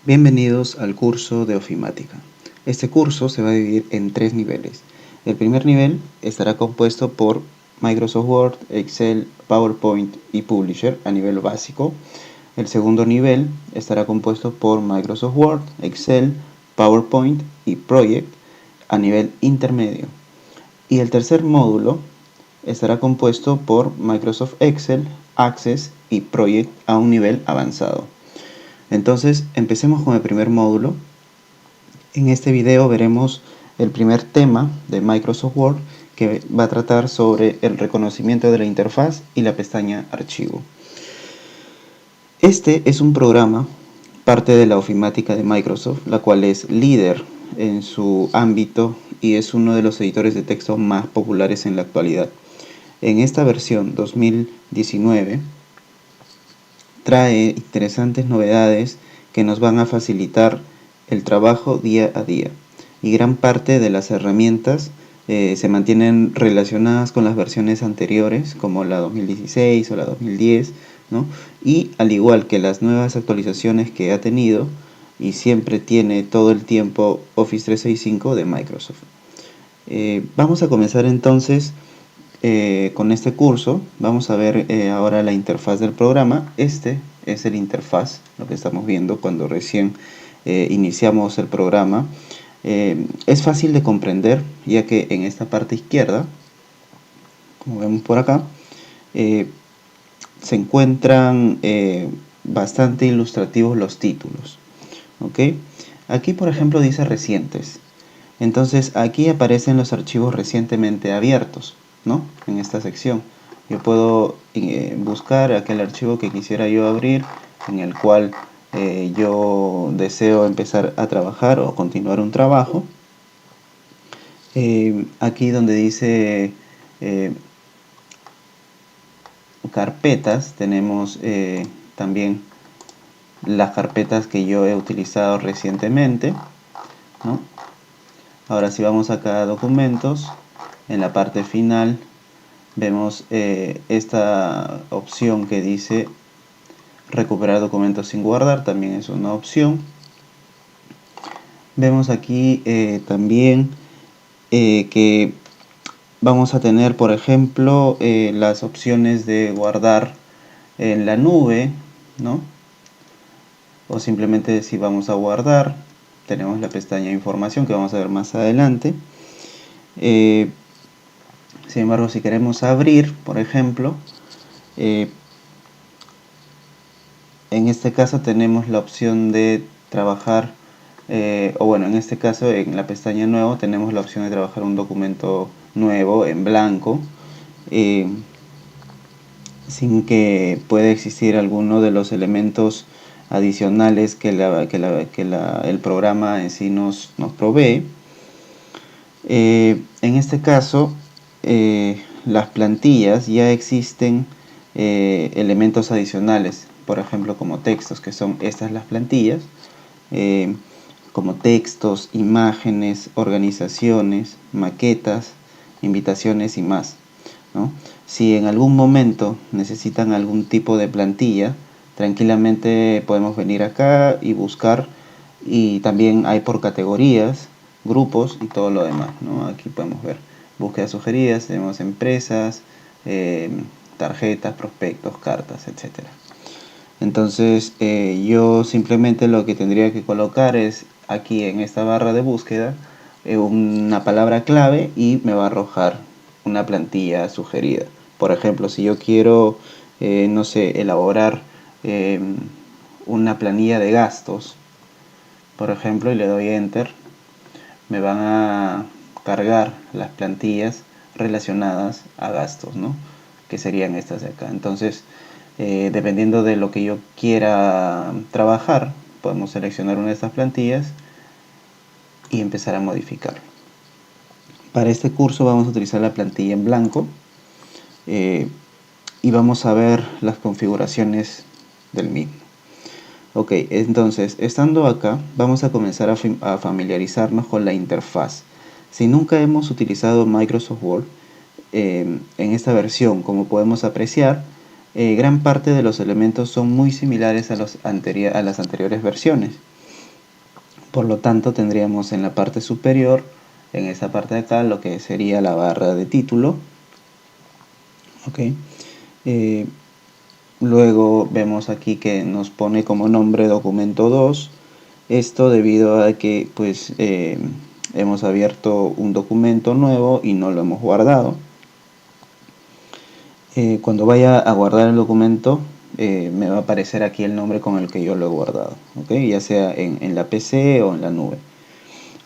Bienvenidos al curso de ofimática. Este curso se va a dividir en 3 niveles. El primer nivel estará compuesto por Microsoft Word, Excel, PowerPoint y Publisher a nivel básico. El segundo nivel estará compuesto por Microsoft Word, Excel, PowerPoint y Project a nivel intermedio. Y el tercer módulo estará compuesto por Microsoft Excel, Access y Project a un nivel avanzado. Entonces, empecemos con el primer módulo. En este video veremos el primer tema de Microsoft Word, que va a tratar sobre el reconocimiento de la interfaz y la pestaña Archivo. Este es un programa, parte de la ofimática de Microsoft, la cual es líder en su ámbito y es uno de los editores de texto más populares en la actualidad. En esta versión 2019 trae interesantes novedades que nos van a facilitar el trabajo día a día, y gran parte de las herramientas se mantienen relacionadas con las versiones anteriores, como la 2016 o la 2010, ¿no? Y al igual que las nuevas actualizaciones que ha tenido y siempre tiene todo el tiempo Office 365 de Microsoft. Vamos a comenzar entonces con este curso. Vamos a ver ahora la interfaz del programa. Este es el interfaz, lo que estamos viendo cuando recién iniciamos el programa. Es fácil de comprender, ya que en esta parte izquierda, como vemos por acá, se encuentran bastante ilustrativos los títulos. ¿Ok? Aquí, por ejemplo, dice recientes. Entonces aquí aparecen los archivos recientemente abiertos, ¿no? En esta sección yo puedo buscar aquel archivo que quisiera yo abrir, en el cual yo deseo empezar a trabajar o continuar un trabajo. Aquí donde dice carpetas, tenemos también las carpetas que yo he utilizado recientemente, ¿no? Ahora si vamos acá a documentos, en la parte final vemos esta opción que dice recuperar documentos sin guardar, también es una opción. Vemos aquí también que vamos a tener, por ejemplo, las opciones de guardar en la nube, ¿no? O simplemente si vamos a guardar, tenemos la pestaña información que vamos a ver más adelante. Sin embargo, si queremos abrir, por ejemplo, en este caso tenemos la opción de trabajar, o bueno, en este caso en la pestaña nuevo tenemos la opción de trabajar un documento nuevo en blanco, sin que pueda existir alguno de los elementos adicionales que el programa en sí nos provee. En este caso, las plantillas ya existen elementos adicionales, por ejemplo como textos, que son estas las plantillas, como textos, imágenes, organizaciones, maquetas, invitaciones y más, ¿no? Si en algún momento necesitan algún tipo de plantilla, tranquilamente podemos venir acá y buscar, y también hay por categorías, grupos y todo lo demás, ¿no? Aquí podemos ver búsquedas sugeridas, tenemos empresas, tarjetas, prospectos, cartas, etcétera. Entonces yo simplemente lo que tendría que colocar es aquí en esta barra de búsqueda una palabra clave y me va a arrojar una plantilla sugerida. Por ejemplo, si yo quiero, no sé, elaborar una planilla de gastos, por ejemplo, y le doy enter, me van a cargar las plantillas relacionadas a gastos, ¿no? Que serían estas de acá. Entonces, dependiendo de lo que yo quiera trabajar, podemos seleccionar una de estas plantillas y empezar a modificar. Para este curso vamos a utilizar la plantilla en blanco y vamos a ver las configuraciones del mismo. Ok, entonces, estando acá, vamos a comenzar a familiarizarnos con la interfaz. Si nunca hemos utilizado Microsoft Word, en esta versión, como podemos apreciar, gran parte de los elementos son muy similares a las anteriores versiones. Por lo tanto, tendríamos en la parte superior, en esta parte de acá, lo que sería la barra de título. ¿Ok? Luego vemos aquí que nos pone como nombre documento 2. Esto debido a que pues hemos abierto un documento nuevo y no lo hemos guardado. Cuando vaya a guardar el documento, me va a aparecer aquí el nombre con el que yo lo he guardado, ¿ok? Ya sea en la PC o en la nube.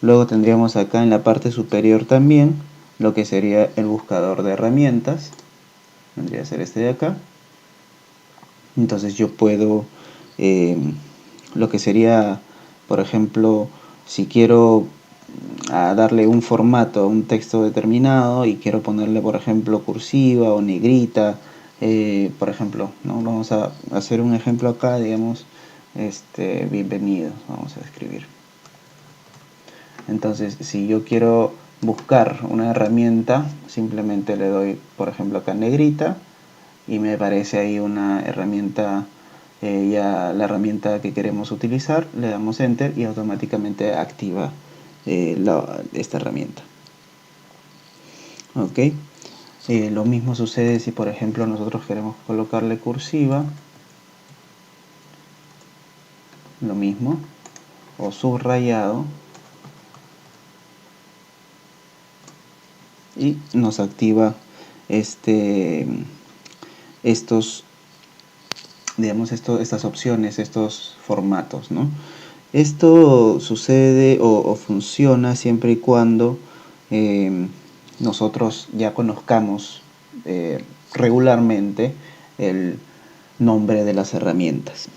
Luego tendríamos acá en la parte superior también lo que sería el buscador de herramientas. Vendría a ser este de acá. Entonces yo puedo, lo que sería, por ejemplo, si quiero darle un formato a un texto determinado y quiero ponerle, por ejemplo, cursiva o negrita, por ejemplo, ¿no? Vamos a hacer un ejemplo acá, digamos, bienvenidos, vamos a escribir. Entonces, si yo quiero buscar una herramienta, simplemente le doy, por ejemplo, acá negrita y me aparece ahí una herramienta, ya la herramienta que queremos utilizar, le damos enter y automáticamente activa esta herramienta. Ok, lo mismo sucede si por ejemplo nosotros queremos colocarle cursiva, lo mismo, o subrayado, y nos activa estos, digamos, estas opciones, estos formatos, ¿no? Esto sucede o funciona siempre y cuando nosotros ya conozcamos regularmente el nombre de las herramientas.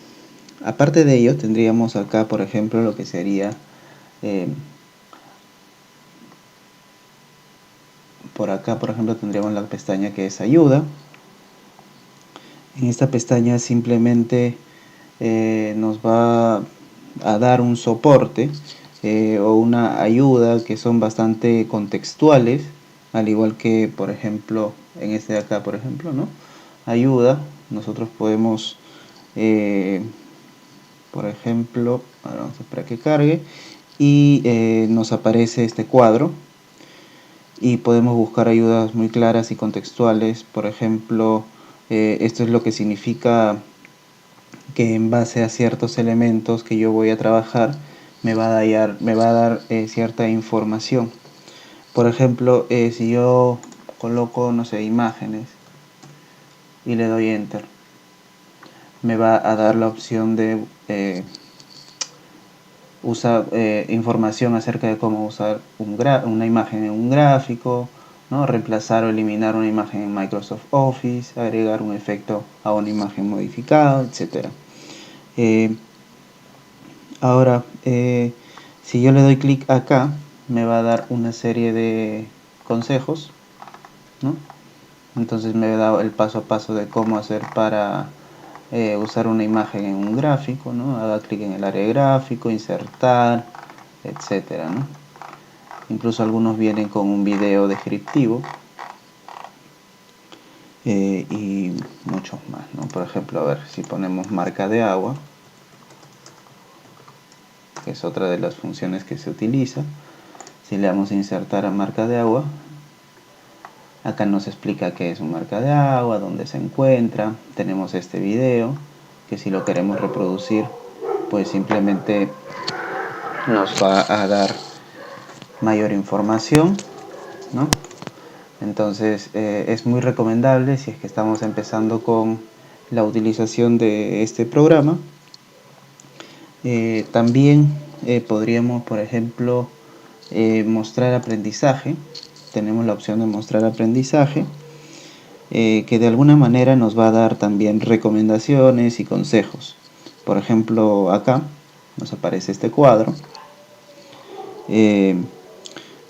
Aparte de ello, tendríamos acá, por ejemplo, lo que sería por acá, por ejemplo, tendríamos la pestaña que es ayuda. En esta pestaña simplemente nos va a dar un soporte o una ayuda que son bastante contextuales, al igual que, por ejemplo, en este de acá, por ejemplo, ¿no? Ayuda, nosotros podemos, por ejemplo, ahora vamos a esperar que cargue, y nos aparece este cuadro, y podemos buscar ayudas muy claras y contextuales. Por ejemplo, esto es lo que significa que en base a ciertos elementos que yo voy a trabajar me va a dar cierta información. Por ejemplo, si yo coloco, no sé, imágenes y le doy enter, me va a dar la opción de usar información acerca de cómo usar una imagen en un gráfico, ¿no? Reemplazar o eliminar una imagen en Microsoft Office, agregar un efecto a una imagen modificada, etc. Ahora, si yo le doy clic acá, me va a dar una serie de consejos, ¿no? Entonces me da el paso a paso de cómo hacer para usar una imagen en un gráfico, ¿no? Haga clic en el área de gráfico, insertar, etcétera, ¿no? Incluso algunos vienen con un video descriptivo y muchos más, ¿no? Por ejemplo, a ver, si ponemos marca de agua, que es otra de las funciones que se utiliza. Si le damos a insertar a marca de agua, acá nos explica qué es una marca de agua, dónde se encuentra. Tenemos este video que si lo queremos reproducir, pues simplemente nos va a dar mayor información, ¿no? Entonces es muy recomendable si es que estamos empezando con la utilización de este programa. También podríamos, por ejemplo, mostrar aprendizaje. Tenemos la opción de mostrar aprendizaje, que de alguna manera nos va a dar también recomendaciones y consejos. Por ejemplo, acá nos aparece este cuadro.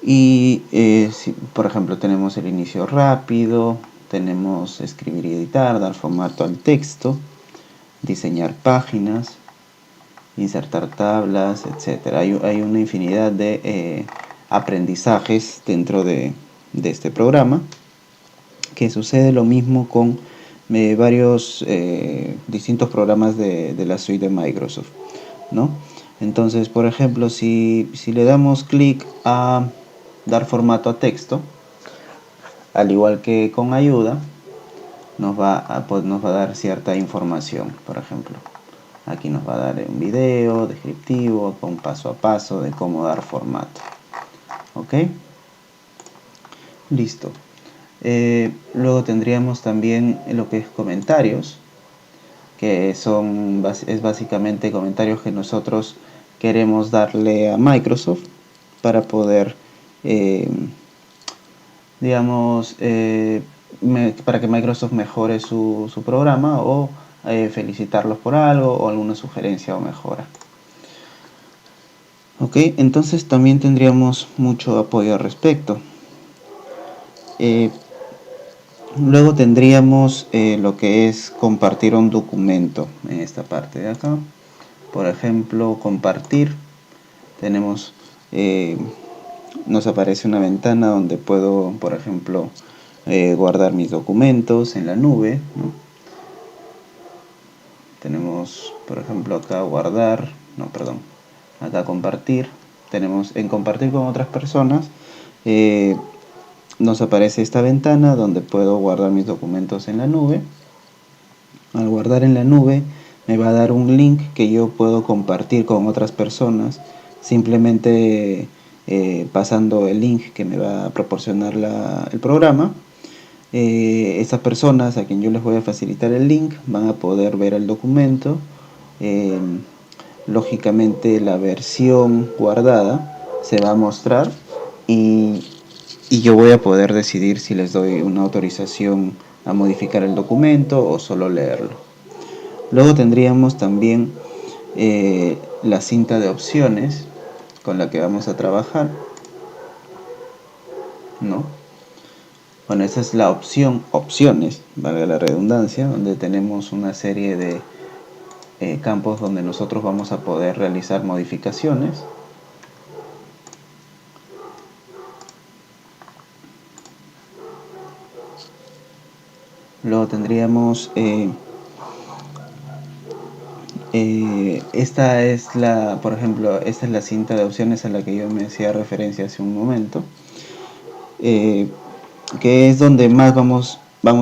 Si, por ejemplo, tenemos el inicio rápido, tenemos escribir y editar, dar formato al texto, diseñar páginas, insertar tablas, etc. Hay una infinidad de aprendizajes dentro de este programa, que sucede lo mismo con varios distintos programas de la suite de Microsoft, ¿no? Entonces, por ejemplo, si le damos clic a dar formato a texto, al igual que con ayuda, nos va a dar cierta información. Por ejemplo, aquí nos va a dar un video descriptivo con paso a paso de cómo dar formato. ¿Ok? Listo. Luego tendríamos también lo que es comentarios, que es básicamente comentarios que nosotros queremos darle a Microsoft para poder, digamos, para que Microsoft mejore su programa, o felicitarlos por algo o alguna sugerencia o mejora. Ok, entonces también tendríamos mucho apoyo al respecto. Luego tendríamos lo que es compartir un documento en esta parte de acá. Por ejemplo, compartir. Tenemos, nos aparece una ventana donde puedo, por ejemplo, guardar mis documentos en la nube, ¿no? Tenemos, por ejemplo, acá guardar, no, perdón, acá compartir. Tenemos en compartir con otras personas. Nos aparece esta ventana donde puedo guardar mis documentos en la nube. Al guardar en la nube me va a dar un link que yo puedo compartir con otras personas, simplemente pasando el link que me va a proporcionar el programa. Esas personas a quien yo les voy a facilitar el link van a poder ver el documento. Lógicamente la versión guardada se va a mostrar y yo voy a poder decidir si les doy una autorización a modificar el documento o solo leerlo. Luego tendríamos también la cinta de opciones con la que vamos a trabajar, ¿no? Bueno, esa es la opciones, valga la redundancia, donde tenemos una serie de campos donde nosotros vamos a poder realizar modificaciones. Luego tendríamos esta es por ejemplo, esta es la cinta de opciones a la que yo me hacía referencia hace un momento, que es donde más vamos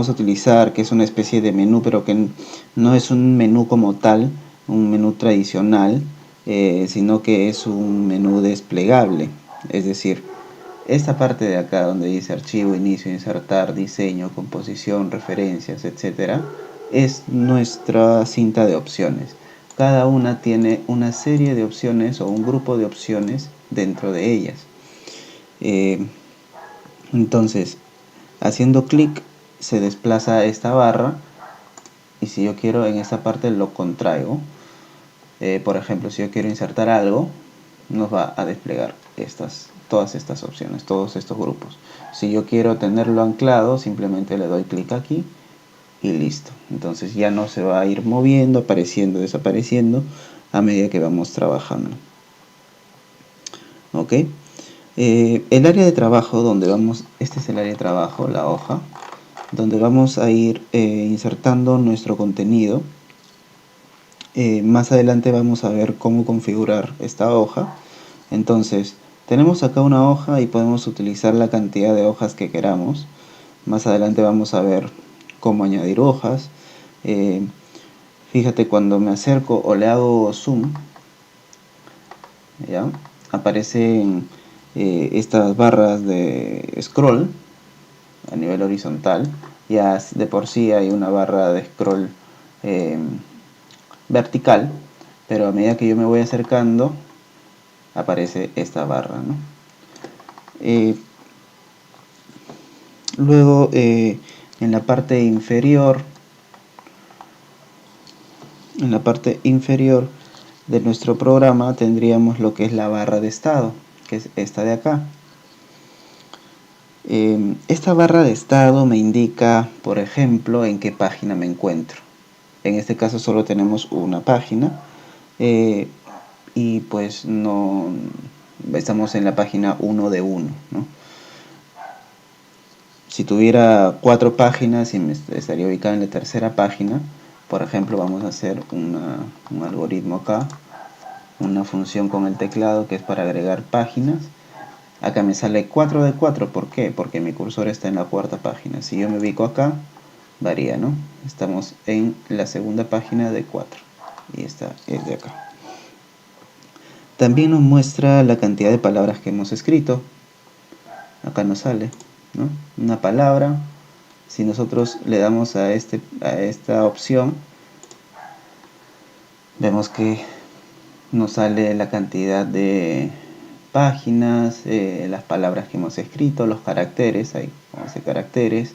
a utilizar, que es una especie de menú, pero que no es un menú como tal, un menú tradicional, sino que es un menú desplegable. Es decir, esta parte de acá donde dice archivo, inicio, insertar, diseño, composición, referencias, etcétera, es nuestra cinta de opciones. Cada una tiene una serie de opciones o un grupo de opciones dentro de ellas. Entonces, haciendo clic se desplaza esta barra, y si yo quiero en esta parte lo contraigo. Por ejemplo, si yo quiero insertar algo, nos va a desplegar todas estas opciones, todos estos grupos. Si yo quiero tenerlo anclado, simplemente le doy clic aquí y listo. Entonces ya no se va a ir moviendo, apareciendo, desapareciendo a medida que vamos trabajando. ¿Ok? El área de trabajo donde vamos, este es el área de trabajo, la hoja, donde vamos a ir insertando nuestro contenido. Más adelante vamos a ver cómo configurar esta hoja. Entonces, tenemos acá una hoja y podemos utilizar la cantidad de hojas que queramos. Más adelante vamos a ver cómo añadir hojas. Fíjate, cuando me acerco o le hago zoom, ¿ya? Aparecen estas barras de scroll a nivel horizontal. Ya de por sí hay una barra de scroll vertical, pero a medida que yo me voy acercando aparece esta barra, ¿no? Luego en la parte inferior de nuestro programa tendríamos lo que es la barra de estado, que es esta de acá. Esta barra de estado me indica, por ejemplo, en qué página me encuentro. En este caso solo tenemos una página y pues no estamos en la página 1 de 1, ¿no? Si tuviera 4 páginas y me estaría ubicado en la tercera página, por ejemplo, vamos a hacer un algoritmo acá. una función con el teclado que es para agregar páginas. Acá me sale 4 de 4, ¿por qué? Porque mi cursor está en la cuarta página. Si yo me ubico acá, varía, ¿no? Estamos en la segunda página de 4 y esta es de acá. También nos muestra la cantidad de palabras que hemos escrito. Acá nos sale, ¿no? Una palabra. Si nosotros le damos a esta opción, vemos que nos sale la cantidad de páginas, las palabras que hemos escrito, los caracteres, hay 11 caracteres,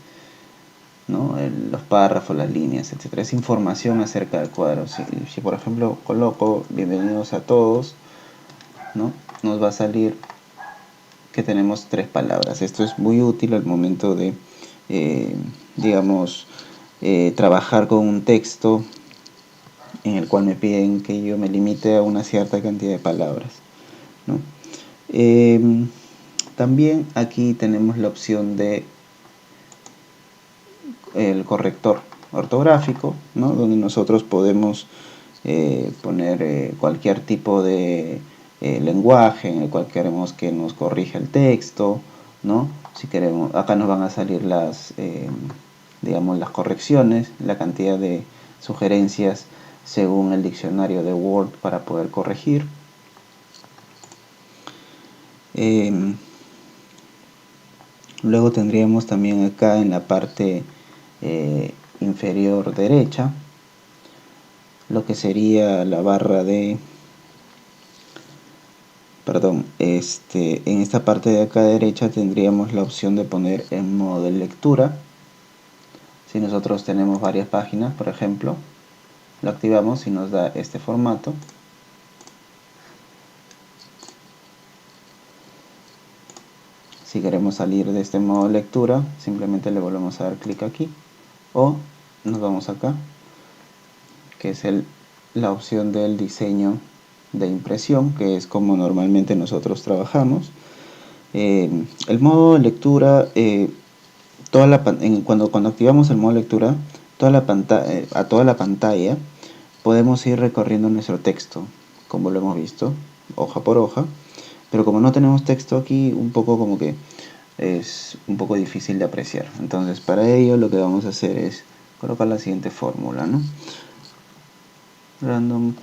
¿no? Los párrafos, las líneas, etc. Es información acerca del cuadro. Si por ejemplo coloco bienvenidos a todos, ¿no? Nos va a salir que tenemos 3 palabras. Esto es muy útil al momento de, digamos, trabajar con un texto en el cual me piden que yo me limite a una cierta cantidad de palabras, ¿no? También aquí tenemos la opción de el corrector ortográfico, ¿no? Donde nosotros podemos poner cualquier tipo de lenguaje en el cual queremos que nos corrija el texto, ¿no? Si queremos, acá nos van a salir digamos, las correcciones, la cantidad de sugerencias según el diccionario de Word para poder corregir. Luego tendríamos también acá en la parte inferior derecha lo que sería la barra de, perdón, en esta parte de acá derecha tendríamos la opción de poner en modo de lectura. Si nosotros tenemos varias páginas, por ejemplo, lo activamos y nos da este formato. Si queremos salir de este modo de lectura, simplemente le volvemos a dar clic aquí o nos vamos acá, que es la opción del diseño de impresión, que es como normalmente nosotros trabajamos. El modo de lectura, cuando activamos el modo de lectura, a toda la pantalla podemos ir recorriendo nuestro texto, como lo hemos visto, hoja por hoja. Pero como no tenemos texto aquí, un poco como que es un poco difícil de apreciar. Entonces para ello lo que vamos a hacer es colocar la siguiente fórmula, ¿no? Random,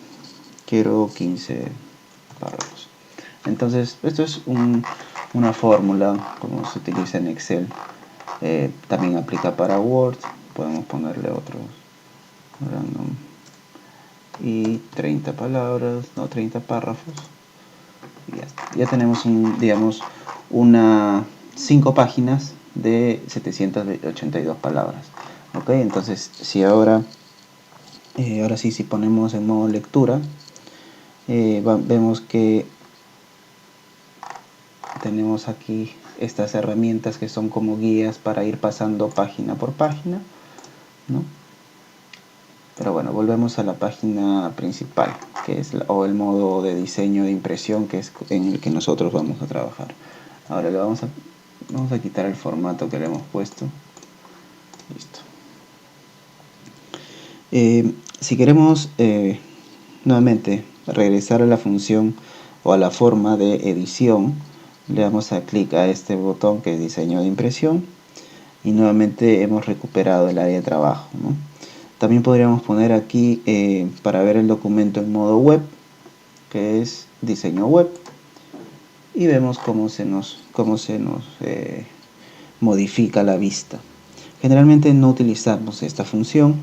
quiero 15 párrafos. Entonces esto es una fórmula como se utiliza en Excel. También aplica para Word. Podemos ponerle otros random y 30 palabras, no, 30 párrafos. Y ya tenemos digamos 5 páginas de 782 palabras. ¿Ok? Entonces si ahora sí, si ponemos en modo lectura, vemos que tenemos aquí estas herramientas que son como guías para ir pasando página por página, ¿no? Pero bueno, volvemos a la página principal, que es el modo de diseño de impresión, que es en el que nosotros vamos a trabajar. Ahora vamos a quitar el formato que le hemos puesto. Listo. Si queremos nuevamente regresar a la función o a la forma de edición, le damos a clic a este botón que es diseño de impresión y nuevamente hemos recuperado el área de trabajo, ¿no? También podríamos poner aquí para ver el documento en modo web, que es diseño web, y vemos cómo se nos modifica la vista. Generalmente no utilizamos esta función,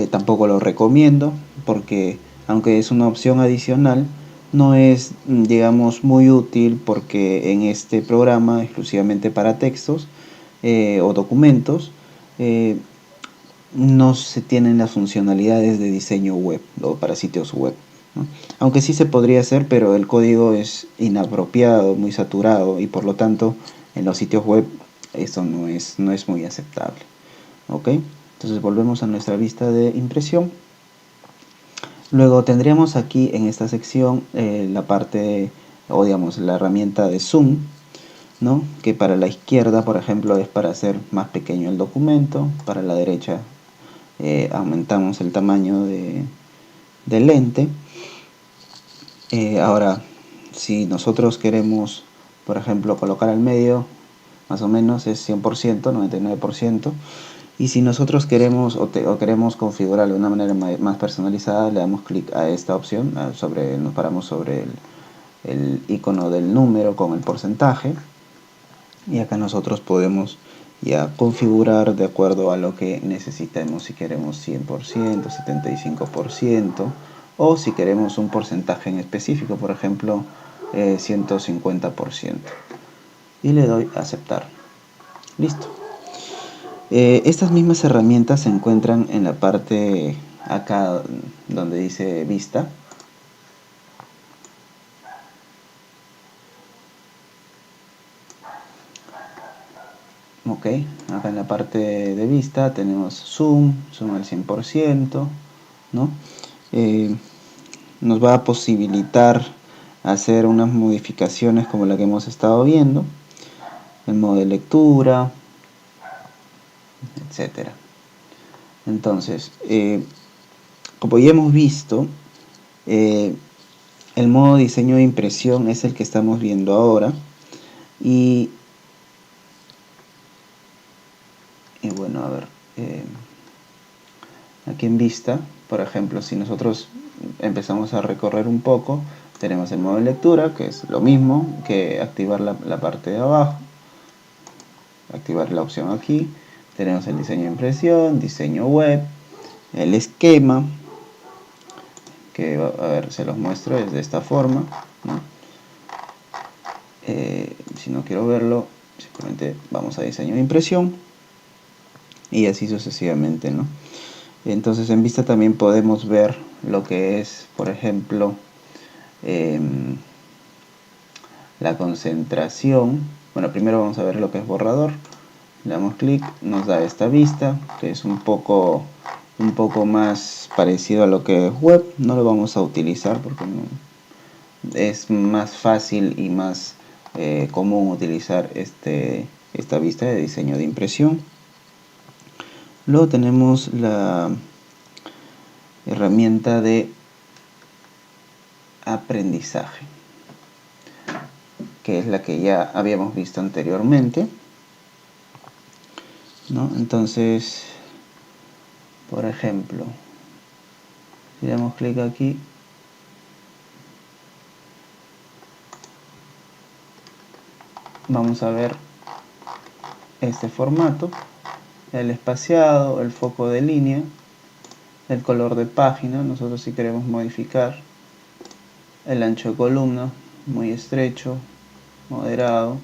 tampoco lo recomiendo porque aunque es una opción adicional, no es, digamos, muy útil porque en este programa exclusivamente para textos o documentos no se tienen las funcionalidades de diseño web o para sitios web, ¿no? Aunque sí se podría hacer, pero el código es inapropiado, muy saturado y por lo tanto en los sitios web eso no es muy aceptable. ¿Ok? Entonces volvemos a nuestra vista de impresión. Luego tendríamos aquí en esta sección la parte o digamos la herramienta de zoom, ¿no? Que para la izquierda, por ejemplo, es para hacer más pequeño el documento. Para la derecha aumentamos el tamaño del lente. Ahora, si nosotros queremos, por ejemplo, colocar al medio, más o menos es 100%, 99%. Y si nosotros queremos o queremos configurarlo de una manera más personalizada, le damos clic a esta opción, nos paramos sobre el icono del número con el porcentaje, y acá nosotros podemos ya configurar de acuerdo a lo que necesitemos, si queremos 100%, 75%, o si queremos un porcentaje en específico, por ejemplo 150%, y le doy a aceptar. Listo. Estas mismas herramientas se encuentran en la parte acá donde dice vista. Ok, acá en la parte de vista tenemos zoom al 100%, ¿no? Nos va a posibilitar hacer unas modificaciones como la que hemos estado viendo, el modo de lectura, etcétera. Entonces, como ya hemos visto, el modo diseño de impresión es el que estamos viendo ahora, y bueno, a ver, aquí en vista, por ejemplo, si nosotros empezamos a recorrer un poco, tenemos el modo de lectura, que es lo mismo que activar la parte de abajo, activar la opción aquí. Tenemos el diseño de impresión, diseño web, el esquema, que a ver, se los muestro, es de esta forma, ¿no? Si no quiero verlo, simplemente vamos a diseño de impresión y así sucesivamente, ¿no? Entonces en vista también podemos ver lo que es, por ejemplo, la concentración. Bueno, primero vamos a ver lo que es borrador. Le damos clic, nos da esta vista, que es un poco más parecido a lo que es web. No lo vamos a utilizar porque no, es más fácil y más común utilizar esta vista de diseño de impresión. Luego tenemos la herramienta de aprendizaje, que es la que ya habíamos visto anteriormente, ¿no? Entonces, por ejemplo, si damos clic aquí, vamos a ver este formato, el espaciado, el foco de línea, el color de página. Nosotros si queremos modificar el ancho de columna, muy estrecho, moderado,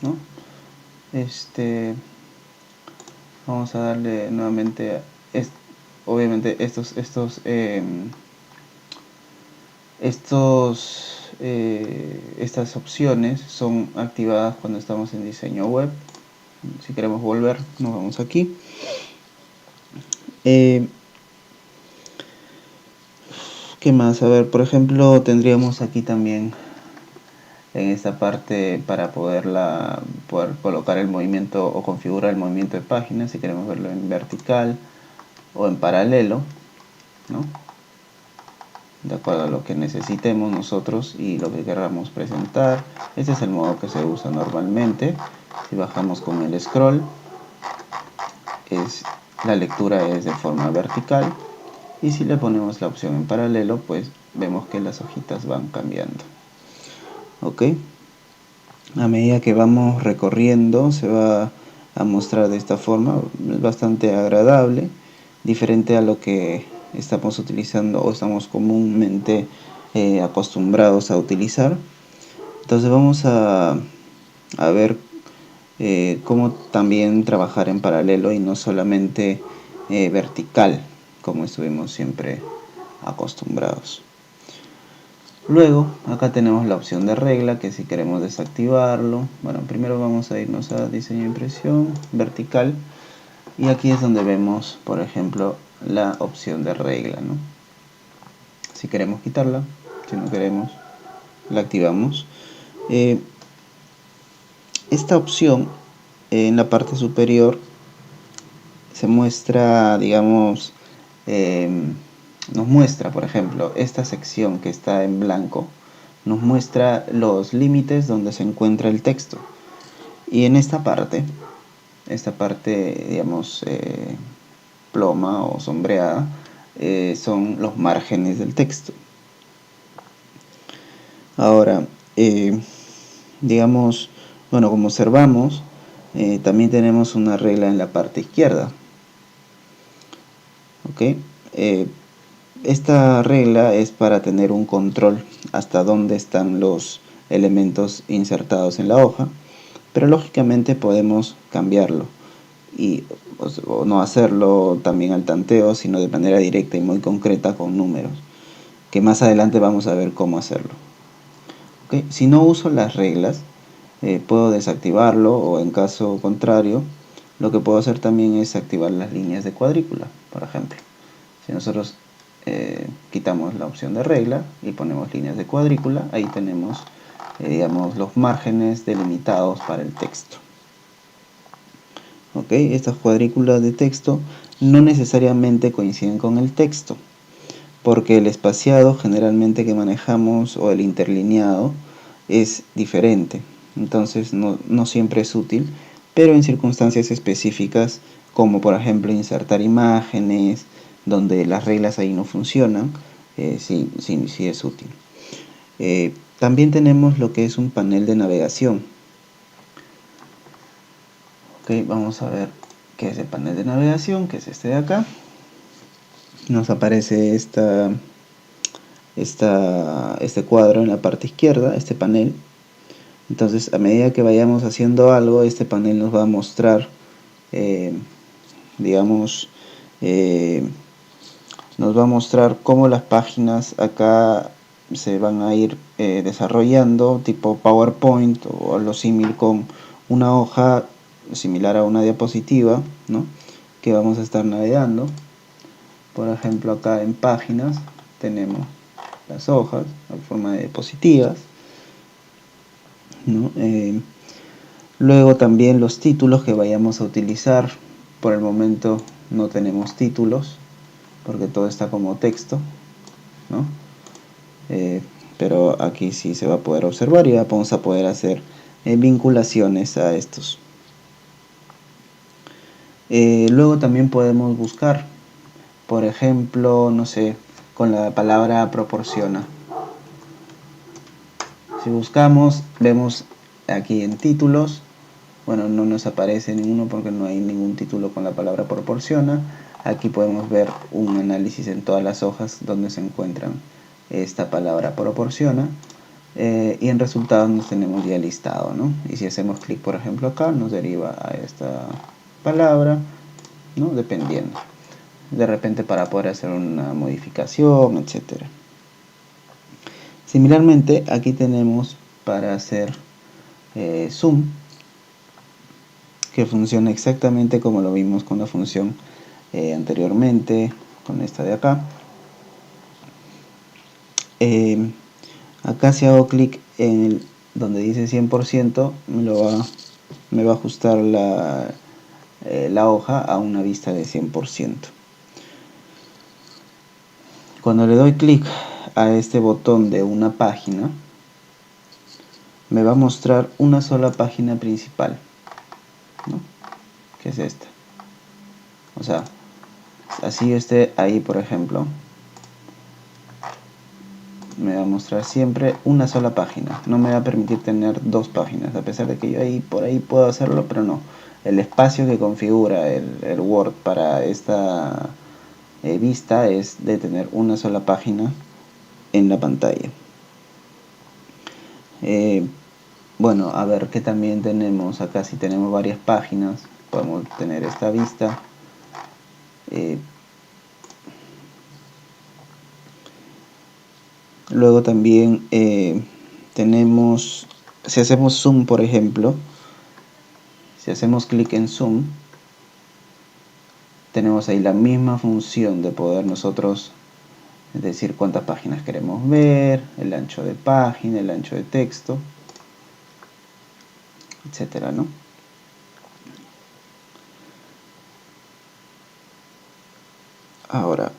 ¿no? Vamos a darle nuevamente obviamente estas opciones son activadas cuando estamos en diseño web. Si queremos volver, nos vamos aquí. ¿Qué más? A ver, por ejemplo, tendríamos aquí también en esta parte para poder colocar el movimiento o configurar el movimiento de página, si queremos verlo en vertical o en paralelo, ¿no? De acuerdo a lo que necesitemos nosotros y lo que queramos presentar. Este es el modo que se usa normalmente. Si bajamos con el scroll, la lectura es de forma vertical, y si le ponemos la opción en paralelo, pues vemos que las hojitas van cambiando. Ok, a medida que vamos recorriendo se va a mostrar de esta forma. Es bastante agradable, diferente a lo que estamos utilizando o estamos comúnmente acostumbrados a utilizar. Entonces vamos a ver cómo también trabajar en paralelo y no solamente vertical, como estuvimos siempre acostumbrados. Luego acá tenemos la opción de regla, que si queremos desactivarlo, bueno, primero vamos a irnos a diseño de impresión, vertical, y aquí es donde vemos, por ejemplo, la opción de regla, ¿no? Si queremos quitarla, si no queremos, la activamos. Esta opción en la parte superior se muestra, digamos, nos muestra, por ejemplo, esta sección que está en blanco, nos muestra los límites donde se encuentra el texto. Y en esta parte, digamos, ploma o sombreada, son los márgenes del texto. Ahora, digamos, bueno, como observamos, también tenemos una regla en la parte izquierda. ¿Ok? Esta regla es para tener un control hasta dónde están los elementos insertados en la hoja, pero lógicamente podemos cambiarlo o no hacerlo también al tanteo, sino de manera directa y muy concreta con números, que más adelante vamos a ver cómo hacerlo. ¿Okay? Si no uso las reglas, puedo desactivarlo, o en caso contrario, lo que puedo hacer también es activar las líneas de cuadrícula, por ejemplo. Si nosotros quitamos la opción de regla y ponemos líneas de cuadrícula, ahí tenemos digamos, los márgenes delimitados para el texto. ¿Ok? Estas cuadrículas de texto no necesariamente coinciden con el texto, porque el espaciado generalmente que manejamos, o el interlineado, es diferente. Entonces no siempre es útil, pero en circunstancias específicas, como por ejemplo insertar imágenes, donde las reglas ahí no funcionan, sí es útil. También tenemos lo que es un panel de navegación. Ok, vamos a ver qué es el panel de navegación, que es este de acá. Nos aparece este cuadro en la parte izquierda, este panel. Entonces, a medida que vayamos haciendo algo, este panel nos va a mostrar, digamos, nos va a mostrar cómo las páginas acá se van a ir desarrollando, tipo PowerPoint, o algo similar, con una hoja similar a una diapositiva, ¿no?, que vamos a estar navegando. Por ejemplo, acá en páginas tenemos las hojas en forma de diapositivas, ¿no? Luego también los títulos que vayamos a utilizar. Por el momento no tenemos títulos porque todo está como texto, ¿no? Pero aquí sí se va a poder observar y vamos a poder hacer vinculaciones a estos. Luego también podemos buscar, por ejemplo, no sé, con la palabra proporciona. Si buscamos, vemos aquí en títulos, bueno, no nos aparece ninguno porque no hay ningún título con la palabra proporciona. Aquí podemos ver un análisis en todas las hojas donde se encuentran esta palabra proporciona, y en resultados nos tenemos ya listado, ¿no? Y si hacemos clic, por ejemplo, acá, nos deriva a esta palabra, ¿no?, dependiendo, de repente para poder hacer una modificación, etcétera. Similarmente, aquí tenemos para hacer zoom, que funciona exactamente como lo vimos con la función anteriormente, con esta de acá. Acá si hago clic en donde dice 100%, me va a ajustar la hoja a una vista de 100%. Cuando le doy clic a este botón de una página, me va a mostrar una sola página principal, ¿no?, que es esta. O sea, así esté ahí, por ejemplo, me va a mostrar siempre una sola página. No me va a permitir tener dos páginas, a pesar de que yo por ahí puedo hacerlo, pero no. El espacio que configura el Word para esta vista es de tener una sola página en la pantalla. Bueno, a ver qué también tenemos acá. Si tenemos varias páginas, podemos tener esta vista. Luego también tenemos, si hacemos zoom, por ejemplo, si hacemos clic en zoom, tenemos ahí la misma función de poder nosotros decir cuántas páginas queremos ver, el ancho de página, el ancho de texto, etcétera, ¿no? Ahora,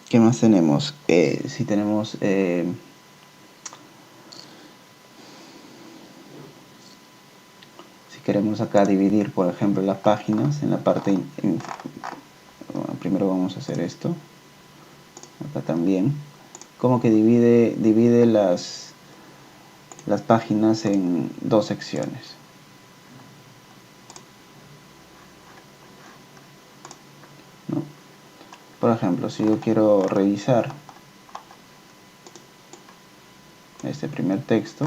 ¿Qué más tenemos? Si tenemos si queremos acá dividir, por ejemplo, las páginas en la parte bueno, primero vamos a hacer esto acá también, como que divide las páginas en dos secciones, ¿no? Por ejemplo, si yo quiero revisar este primer texto,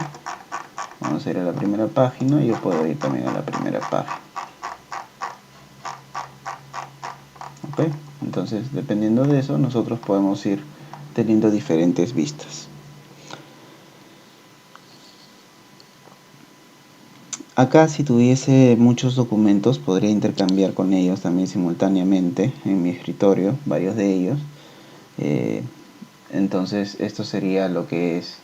vamos a ir a la primera página y yo puedo ir también a la primera página. ¿Ok? Entonces, dependiendo de eso, nosotros podemos ir teniendo diferentes vistas. Acá, si tuviese muchos documentos, podría intercambiar con ellos también simultáneamente en mi escritorio, varios de ellos. Entonces, esto sería lo que es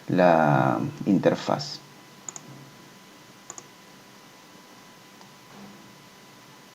la interfaz.